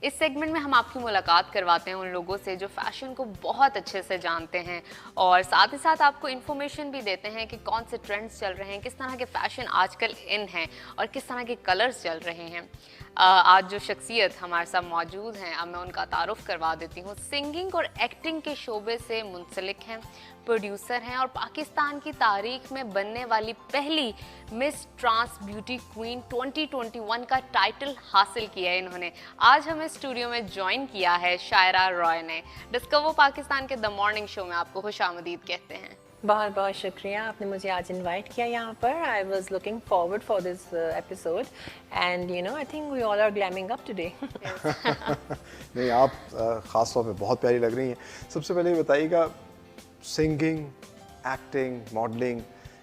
इस सेगमेंट में हम आपकी मुलाकात करवाते हैं उन लोगों से जो फैशन को बहुत अच्छे से जानते हैं और साथ ही साथ आपको इन्फॉर्मेशन भी देते हैं कि कौन से ट्रेंड्स चल रहे हैं, किस तरह के फैशन आजकल इन हैं और किस तरह के कलर्स चल रहे हैं। आज जो शख्सियत हमारे साथ मौजूद हैं, अब मैं उनका तारुफ करवा देती हूँ। सिंगिंग और एक्टिंग के शोबे से मुंसलिक हैं, प्रोड्यूसर हैं और पाकिस्तान की तारीख में बनने वाली पहली मिस ट्रांस ब्यूटी क्वीन 2021 का टाइटल हासिल किया है इन्होंने। आज हमें स्टूडियो में ज्वाइन किया है शायरा रॉय ने। डिस्कवर पाकिस्तान के द मॉर्निंग शो में आपको खुशामदीद कहते हैं। बहुत बहुत शुक्रिया, आपने मुझे आज इनवाइट किया यहाँ पर। I was looking forward for this episode and you know I think we all are glamming up today. नहीं, आप ख़ास तौर पे बहुत प्यारी लग रही हैं। सबसे पहले ये बताइएगा, सिंगिंग, एक्टिंग, मॉडलिंग,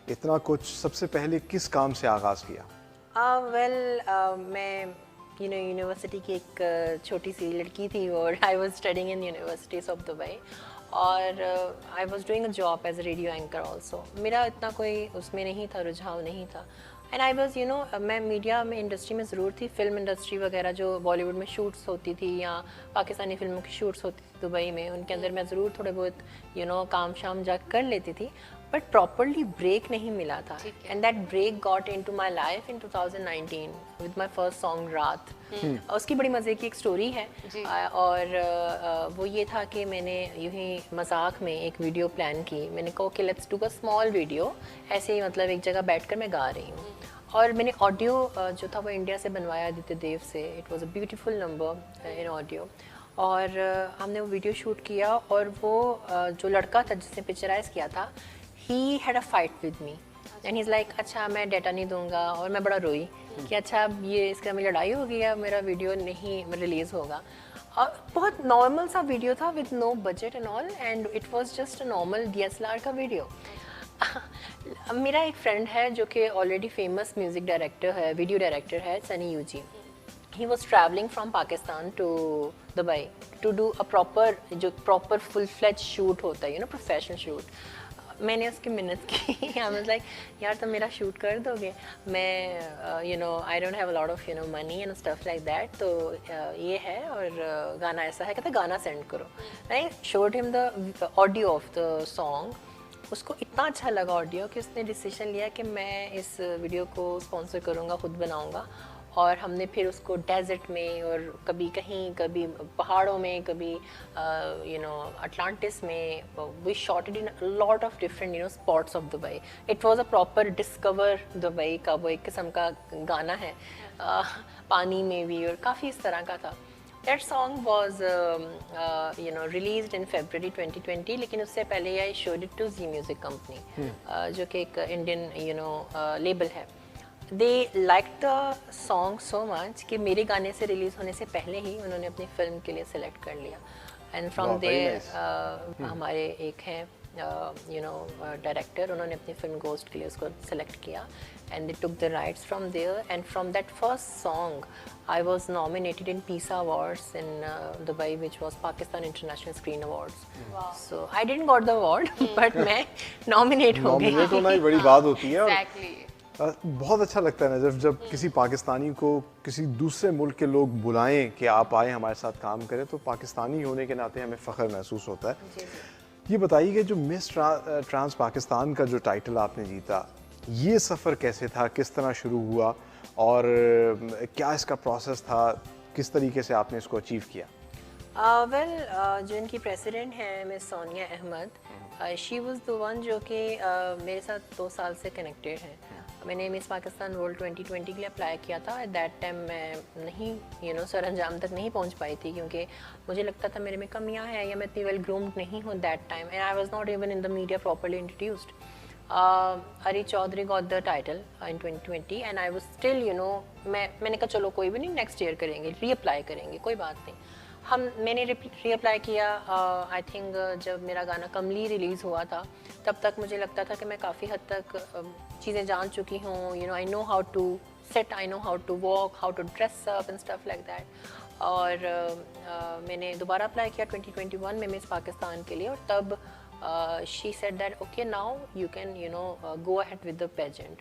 इतना कुछ सबसे पहले किस काम से आगाज़ किया? मैं यूनिवर्सिटी की एक छोटी सी लड़की थी और I was studying in universities of Dubai और I was doing a job as a radio anchor also. मेरा इतना कोई उसमें नहीं था, रुझाव नहीं था। एंड आई वॉज मैं मीडिया में इंडस्ट्री में ज़रूर थी। फिल्म इंडस्ट्री वगैरह जो बॉलीवुड में शूट्स होती थी या पाकिस्तानी फिल्मों की शूट्स होती थी दुबई में, उनके अंदर मैं ज़रूर थोड़े बहुत काम शाम जा कर लेती थी, बट प्रॉपरली ब्रेक नहीं मिला था। And that break got into my life in 2019 with my first song Raat. उसकी बड़ी मज़े की एक स्टोरी है और वो ये था कि मैंने यूं ही मजाक में एक वीडियो प्लान की। मैंने कहा कि let's do a small video, ऐसे ही मतलब एक जगह बैठकर मैं गा रही हूँ। और मैंने ऑडियो जो था वो इंडिया से बनवाया आदित्य देव से। It was a beautiful number in audio और हमने वो वीडियो शूट किया और वो जो लड़का था जिसने पिक्चराइज किया था, he had a fight with me and he is like अच्छा मैं डेटा नहीं दूंगा। और मैं बड़ा रोई कि अच्छा अब ये इसका मेरी लड़ाई हो गई है, मेरा वीडियो नहीं रिलीज़ होगा। और बहुत नॉर्मल सा वीडियो था with no budget and all and it was just a normal DSLR का वीडियो। मेरा एक फ्रेंड है जो कि ऑलरेडी फेमस म्यूज़िक डायरेक्टर है, वीडियो डायरेक्टर है, सनी यूजी। He was travelling from Pakistan to Dubai to do a proper full fledge shoot होता है, प्रोफेशनल शूट। मैंने उसकी मिन्नत की। आई वाज लाइक यार तुम मेरा शूट कर दोगे, मैं I don't have a lot of money and stuff like that, तो ये है और गाना ऐसा है, कहता गाना सेंड करो। I showed him the audio of the song. उसको इतना अच्छा लगा ऑडियो कि उसने डिसीजन लिया कि मैं इस वीडियो को स्पॉन्सर करूँगा, ख़ुद बनाऊँगा। और हमने फिर उसको डेजर्ट में और कभी कहीं, कभी पहाड़ों में, कभी अटलांटिस में, we shot it in lot of different spots of Dubai. It was a proper discover Dubai का वो एक किस्म का गाना है, पानी में भी, और काफ़ी इस तरह का था। That song was released in February 2020, लेकिन उससे पहले I showed it to Z Music Company, जो कि एक इंडियन लेबल है। They liked the song so much कि मेरे गाने से रिलीज़ होने से पहले ही उन्होंने अपनी फिल्म के लिए सेलेक्ट कर लिया। एंड फ्रॉम देयर हमारे एक हैं डायरेक्टर, उन्होंने अपनी फिल्म गोस्ट के लिए उसको सेलेक्ट किया and they took the rights from there, and from that first song I was nominated in PISA Awards in Dubai, which was Pakistan International Screen Awards. Wow. So I didn't got the award but मैं nominate हो गई। Nominate होना ही बड़ी बात होती है। Exactly. बहुत अच्छा लगता है ना जब किसी पाकिस्तानी को किसी दूसरे मुल्क के लोग बुलाएं कि आप आए हमारे साथ काम करें, तो पाकिस्तानी होने के नाते हमें फ़ख्र महसूस होता है। जी। ये बताइए कि जो मिस ट्रांस पाकिस्तान का जो टाइटल आपने जीता, ये सफ़र कैसे था, किस तरह शुरू हुआ और क्या इसका प्रोसेस था, किस तरीके से आपने इसको अचीव किया? जो इनकी प्रेसिडेंट हैं miss Sonia Ahmed, she was the one जो कि मेरे साथ 2 साल से कनेक्टेड है। मैंने मिस पाकिस्तान वर्ल्ड 2020 के लिए अप्लाई किया था। एट दैट टाइम मैं नहीं सर अंजाम तक नहीं पहुंच पाई थी, क्योंकि मुझे लगता था मेरे में कमियां हैं या मैं इतनी वेल ग्रूम्ड नहीं हूँ that time, and I was not even in the media properly introduced. Ari Chaudhary got the title in 2020 and I was still मैंने कहा चलो कोई भी नहीं, नेक्स्ट ईयर करेंगे, रीअप्लाई करेंगे, कोई बात नहीं। मैंने रीअप्लाई किया। आई थिंक जब मेरा गाना कमली रिलीज़ हुआ था तब तक मुझे लगता था कि मैं काफ़ी हद तक चीज़ें जान चुकी हूँ। I know how to set, I know how to walk, how to dress up and stuff like that. और मैंने दोबारा अप्लाई किया 2021 में मिस पाकिस्तान के लिए, और तब she said that okay now you can go ahead with the pageant.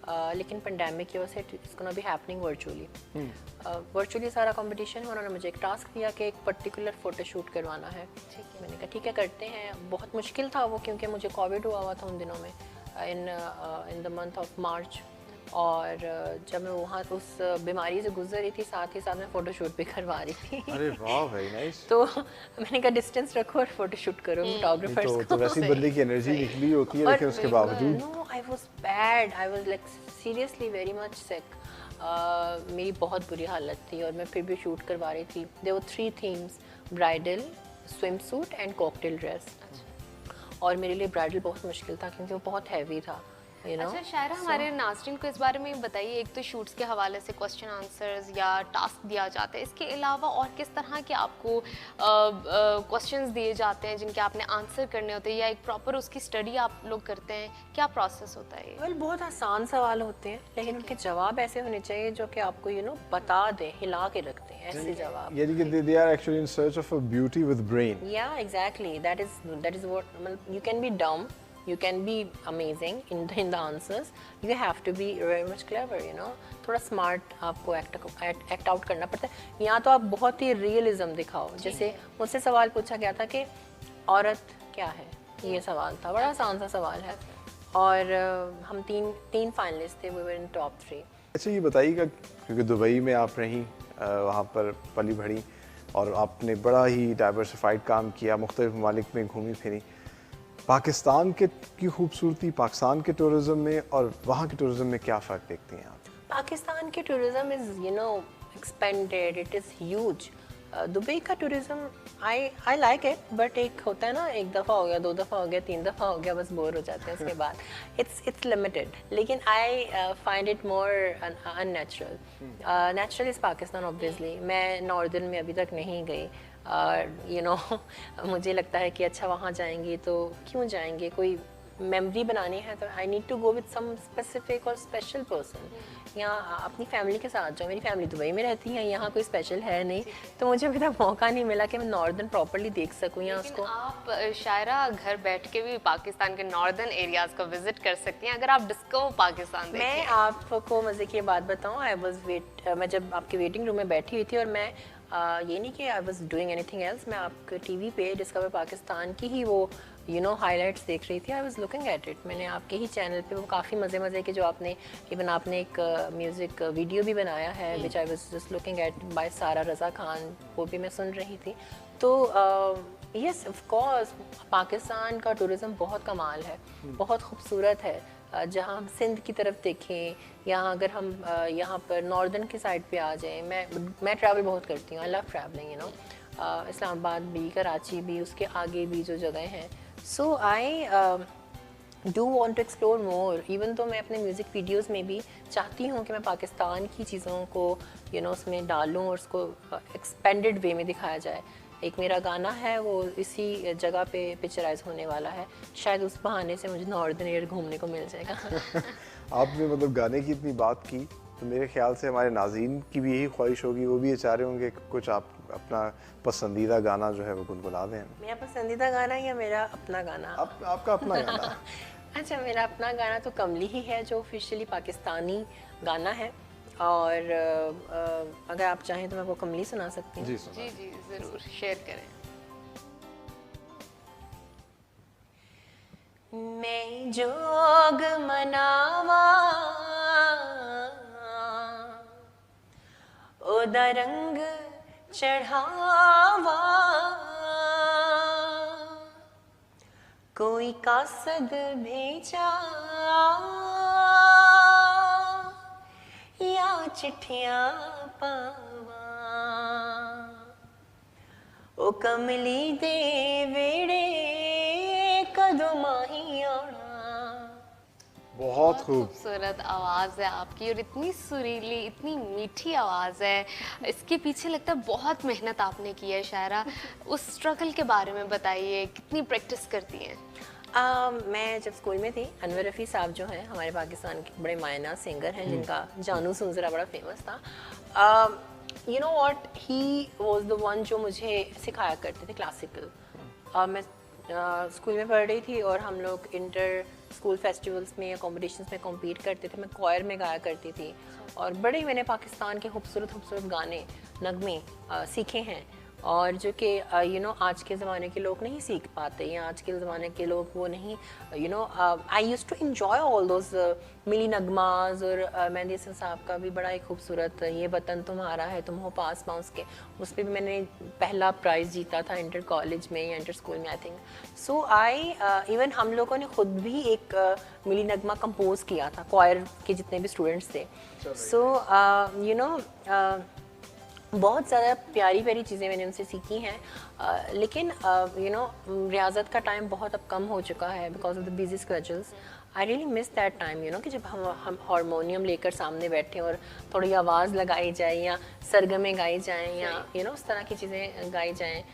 लेकिन पेंडेमिक की वजह से it's gonna be happening virtually. Virtually सारा कंपटीशन है। उन्होंने मुझे एक टास्क दिया कि एक पर्टिकुलर फ़ोटो शूट करवाना है। मैंने कहा ठीक है करते हैं। बहुत मुश्किल था वो, क्योंकि मुझे कोविड हुआ था उन दिनों में, in the month of March. और जब मैं वहाँ उस बीमारी से गुजर रही थी, साथ ही साथ मैं फ़ोटो शूट भी करवा रही थी। अरे वाह, वेरी नाइस। तो मैंने कहा डिस्टेंस रखो और फोटो शूट करो फोटोग्राफर्स तो वैसे ही बंदे की एनर्जी निकली होती है, लेकिन उसके बावजूद no, I was bad, I was like seriously very much sick. मेरी बहुत बुरी हालत थी और मैं फिर भी शूट करवा रही थी। There were 3 themes, bridal, swim suit and cocktail dress. और मेरे लिए ब्राइडल बहुत मुश्किल था क्योंकि वो बहुत हैवी था। अच्छा शायरा, हमारे नाज़रीन को इस बारे में बताइए, एक तो शूट्स के हवाले से क्वेश्चन आंसर्स या टास्क दिया जाता है, इसके अलावा और किस तरह के आपको क्वेश्चंस दिए जाते हैं जिनके आपने आंसर करने होते हैं, या एक प्रॉपर उसकी स्टडी आप लोग करते हैं, क्या प्रोसेस होता है? वेल बहुत आसान सवाल होते हैं, लेकिन उनके जवाब ऐसे होने चाहिए जो कि आपको बता दें, हिला के रखते हैं, ऐसे जवाब। यानी कि they are actually in search of a beauty with brain. Yeah, exactly. That is what you can be dumb. You can be amazing in the answers. You have to be very much clever, थोड़ा smart आपको act out करना पड़ता है। यहाँ तो आप बहुत ही realism दिखाओ। जैसे मुझसे सवाल पूछा गया था कि औरत क्या है, ये सवाल था, बड़ा आसान सा सवाल है। और हम तीन फाइनलिस्ट थे, वी वर इन टॉप 3। अच्छा ये बताइएगा, क्योंकि दुबई में आप रहीं, वहाँ पर पली बढ़ी और आपने बड़ा ही डाइवर्सिफाइड काम किया, मुख्तलिफ ममालिक में घूमी फिरी, पाकिस्तान की खूबसूरती, पाकिस्तान के टूरिज़्म में और वहाँ के टूरिज़्म में क्या फ़र्क देखती हैं आप? पाकिस्तान के tourism is expanded, it is huge. Dubai का tourism I like it, but एक होता है ना, एक दफ़ा हो गया, 2 दफ़ा हो गया, 3 दफ़ा हो गया, बस बोर हो जाते हैं उसके बाद। इट्स लिमिटेड, लेकिन I find it more unnatural. Natural is Pakistan obviously. मैं नॉर्दर्न में अभी तक नहीं गई। मुझे लगता है कि अच्छा वहाँ जाएंगे तो क्यों जाएंगे, कोई मेमोरी बनानी है तो I need to go with some specific और स्पेशल पर्सन। यहाँ अपनी फैमिली के साथ जाओ। मेरी फैमिली दुबई में रहती है, यहाँ कोई स्पेशल है नहीं, तो मुझे अभी तक मौका नहीं मिला कि मैं नॉर्दर्न प्रॉपर्ली देख सकूँ यहाँ उसको। आप शायरा घर बैठ के भी पाकिस्तान के नॉर्दर्न एरियाज को विजिट कर सकती हैं अगर आप डिस्कवर पाकिस्तान देखें। मैं आपको मज़े की बात बताऊँ, मैं जब आपके वेटिंग रूम में बैठी हुई थी और मैं ये नहीं कि आई वॉज डूइंग एनीथिंग एल्स, मैं आपके टीवी पे डिस्कवर पाकिस्तान की ही वो हाइलाइट्स देख रही थी। I was looking at it. मैंने आपके ही चैनल पे वो काफ़ी मज़े के जो आपने आपने एक म्यूज़िक वीडियो भी बनाया है, which I was just looking at by Sara Raza Khan, वो भी मैं सुन रही थी। तो यस ऑफ कोर्स पाकिस्तान का टूरिज़्म बहुत कमाल है, बहुत खूबसूरत है। जहाँ हम सिंध की तरफ देखें, यहाँ अगर हम यहाँ पर नॉर्दर्न की साइड पे आ जाएं, मैं ट्रैवल बहुत करती हूँ, आई लव ट्रैवलिंग, इस्लामाबाद भी, कराची भी, उसके आगे भी जो जगह हैं। So I do want to explore more. Even तो मैं अपने म्यूज़िक वीडियोस में भी चाहती हूँ कि मैं पाकिस्तान की चीज़ों को उसमें डालूँ और उसको एक्सपेंडेड वे में दिखाया जाए। एक मेरा गाना है वो इसी जगह पे पिक्चराइज होने वाला है, शायद उस बहाने से मुझे नॉर्दर्न एयर घूमने को मिल जाएगा। आपने मतलब गाने की इतनी बात की तो मेरे ख्याल से हमारे नाज़रीन की भी यही ख्वाहिश होगी, वो भी ये चाह रहे होंगे कि कुछ आप अपना पसंदीदा गाना जो है वो गुनगुना दें। मेरा पसंदीदा गाना या मेरा अपना गाना? आपका अपना गाना। अच्छा, मेरा अपना गाना तो कमली ही है, जो ऑफिशियली पाकिस्तानी गाना है। और अगर आप चाहें तो मैं वो कमली सुना सकती हूँ। जी जी ज़रूर शेयर करें। मैं जोग मनावा ओदा रंग चढ़ावा, कोई कासद भेजा या चिट्ठियां पावा, ओ कमली दे वेड़े कदों माही आना। बहुत खूबसूरत आवाज़ है आपकी और इतनी सुरीली, इतनी मीठी आवाज़ है। इसके पीछे लगता है बहुत मेहनत आपने की है शायरा। उस स्ट्रगल के बारे में बताइए, कितनी प्रैक्टिस करती हैं? मैं जब स्कूल में थी, अनवर रफ़ी साहब जो हैं हमारे पाकिस्तान के बड़े मायना सिंगर हैं, जिनका जानू सुनजरा बड़ा फेमस था। You know what, he was the one जो मुझे सिखाया करते थे क्लासिकल। मैं स्कूल में पढ़ रही थी और हम लोग इंटर स्कूल फेस्टिवल्स में या कॉम्पिटिशन्स में कॉम्पीट करते थे, मैं कॉयर में गाया करती थी और बड़े मैंने पाकिस्तान के खूबसूरत खूबसूरत गाने नगमे सीखे हैं और जो कि आज के ज़माने के लोग नहीं सीख पाते या आज के ज़माने के लोग वो नहीं I use to enjoy all those मिली नगमाज और मेहंदी हसन साहब का भी बड़ा एक खूबसूरत ये वतन तुम्हारा है तुम हो पास माउस के, उस पर भी मैंने पहला प्राइज़ जीता था इंटर कॉलेज में या इंटर स्कूल में आई थिंक। सो इवन हम लोगों ने खुद भी एक मिली नगमा कंपोज किया था, कॉयर के जितने भी स्टूडेंट्स थे। सो बहुत ज़्यादा प्यारी प्यारी चीज़ें मैंने उनसे सीखी हैं लेकिन रियाज़त का टाइम बहुत अब कम हो चुका है because of the busy schedules. I really miss that time कि जब हम हारमोनियम लेकर सामने बैठे और थोड़ी आवाज़ लगाई जाए या सरगमें गाई जाएँ या उस तरह की चीज़ें गाई जाएँ।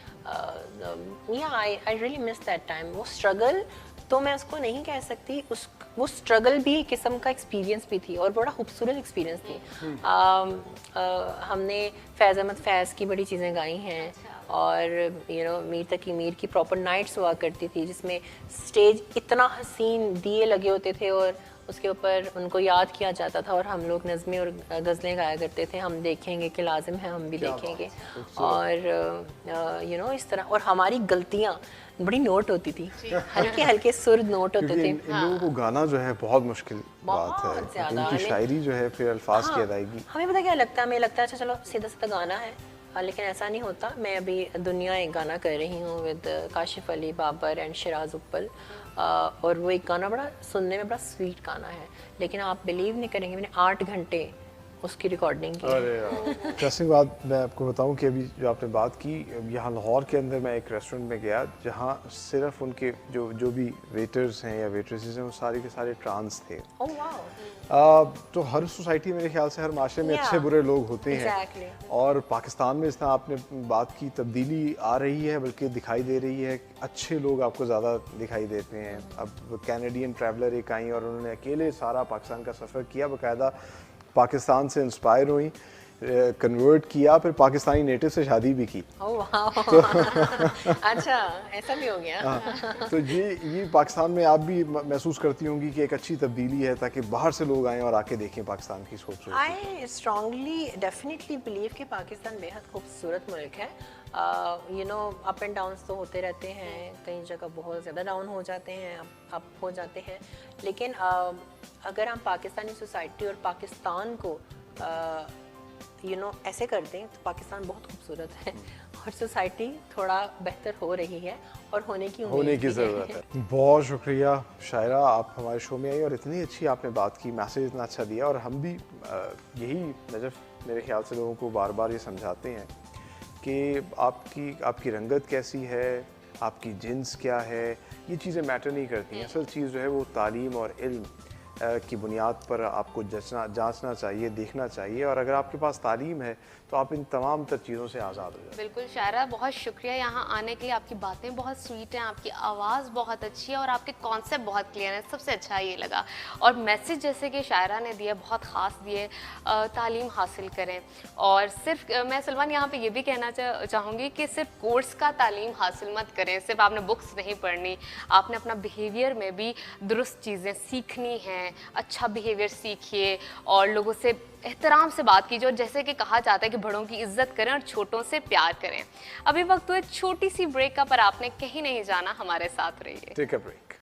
या I really miss that time. वो स्ट्रगल तो मैं उसको नहीं कह सकती, वो स्ट्रगल भी एक किस्म का एक्सपीरियंस भी थी और बड़ा खूबसूरत एक्सपीरियंस थी। हमने फैज़ अहमद फैज़ की बड़ी चीज़ें गाई हैं और मीर तकी मीर की प्रॉपर नाइट्स हुआ करती थी जिसमें स्टेज इतना हसीन दिए लगे होते थे और उसके ऊपर उनको याद किया जाता था और हम लोग नज़में और गज़लें गाया करते थे। हम देखेंगे कि लाजिम है हम भी देखेंगे और इस तरह। और हमारी गलतियाँ बड़ी नोट होती थी, हल्के हल्के सुर नोट होते थे। इन लोगों को गाना जो है बहुत मुश्किल बात है, उनकी शायरी जो है फिर अल्फाज की अदायगी। हमें पता क्या लगता है, हमें लगता है अच्छा चलो सीधा सीधा गाना है, लेकिन ऐसा नहीं होता। मैं अभी दुनिया एक गाना कर रही हूँ विद काशिफ अली बाबर एंड शिराज उप्पल और वो एक गाना बड़ा सुनने में बड़ा स्वीट गाना है, लेकिन आप बिलीव नहीं करेंगे मैंने 8 घंटे उसकी रिकॉर्डिंग की। अरे इंटरेस्टिंग बात मैं आपको बताऊं कि अभी जो आपने बात की, यहाँ लाहौर के अंदर मैं एक रेस्टोरेंट में गया जहाँ सिर्फ उनके जो भी वेटर्स हैं या वेट्रेसेस हैं वो सारे के सारे ट्रांस थे। oh, wow. तो हर सोसाइटी मेरे ख्याल से हर माशरे में अच्छे बुरे लोग होते हैं और पाकिस्तान में इस तरह आपने बात की तब्दीली आ रही है, बल्कि दिखाई दे रही है। अच्छे लोग आपको ज़्यादा दिखाई देते हैं। अब कैनेडियन ट्रैवलर एक आई और उन्होंने अकेले सारा पाकिस्तान का सफ़र किया, बाकायदा पाकिस्तान से इंस्पायर हुई, कन्वर्ट किया, फिर पाकिस्तानी नेटिव से शादी भी की। तो अच्छा ऐसा भी हो गया। तो ये पाकिस्तान में आप भी महसूस करती होंगी कि एक अच्छी तब्दीली है ताकि बाहर से लोग आएं और आके देखें पाकिस्तान की खूबसूरती। आई स्ट्रांगली डेफिनेटली बिलीव कि पाकिस्तान बेहद खूबसूरत मुल्क है। अप एंड डाउन्स तो होते रहते हैं, कई जगह बहुत ज़्यादा डाउन हो जाते हैं, अप हो जाते हैं, लेकिन अगर हम पाकिस्तानी सोसाइटी और पाकिस्तान को ऐसे कर दें तो पाकिस्तान बहुत खूबसूरत है और सोसाइटी थोड़ा बेहतर हो रही है और होने की ज़रूरत है। बहुत शुक्रिया शायरा, आप हमारे शो में आई और इतनी अच्छी आपने बात की, मैसेज इतना अच्छा दिया और हम भी यही नजफ मेरे ख्याल से लोगों को बार बार ये समझाते हैं कि आपकी रंगत कैसी है, आपकी जिन्स क्या है, ये चीज़ें मैटर नहीं करती। असल चीज़ जो है वो तालीम और इल्म की बुनियाद पर आपको जांचना चाहिए, देखना चाहिए और अगर आपके पास तालीम है तो आप इन तमाम तर चीज़ों से आज़ाद हो जाए। बिल्कुल शायरा, बहुत शुक्रिया यहाँ आने के लिए। आपकी बातें बहुत स्वीट हैं, आपकी आवाज़ बहुत अच्छी है और आपके कॉन्सेप्ट बहुत क्लियर हैं। सबसे अच्छा ये लगा और मैसेज जैसे कि शायरा ने दिया बहुत ख़ास दिए, तालीम हासिल करें। और सिर्फ मैं सलमान यहाँ पे ये भी कहना चाहूँगी कि सिर्फ कोर्स का तालीम हासिल मत करें, सिर्फ आपने बुक्स नहीं पढ़नी, आपने अपना बिहेवियर में भी दुरुस्त चीज़ें सीखनी हैं। अच्छा बिहेवियर सीखिए और लोगों से एहतराम से बात कीजिए और जैसे कि कहा जाता है कि बड़ों की इज्जत करें और छोटों से प्यार करें। अभी वक्त तो एक छोटी सी ब्रेक का, पर आपने कहीं नहीं जाना, हमारे साथ रहिए। Take a break.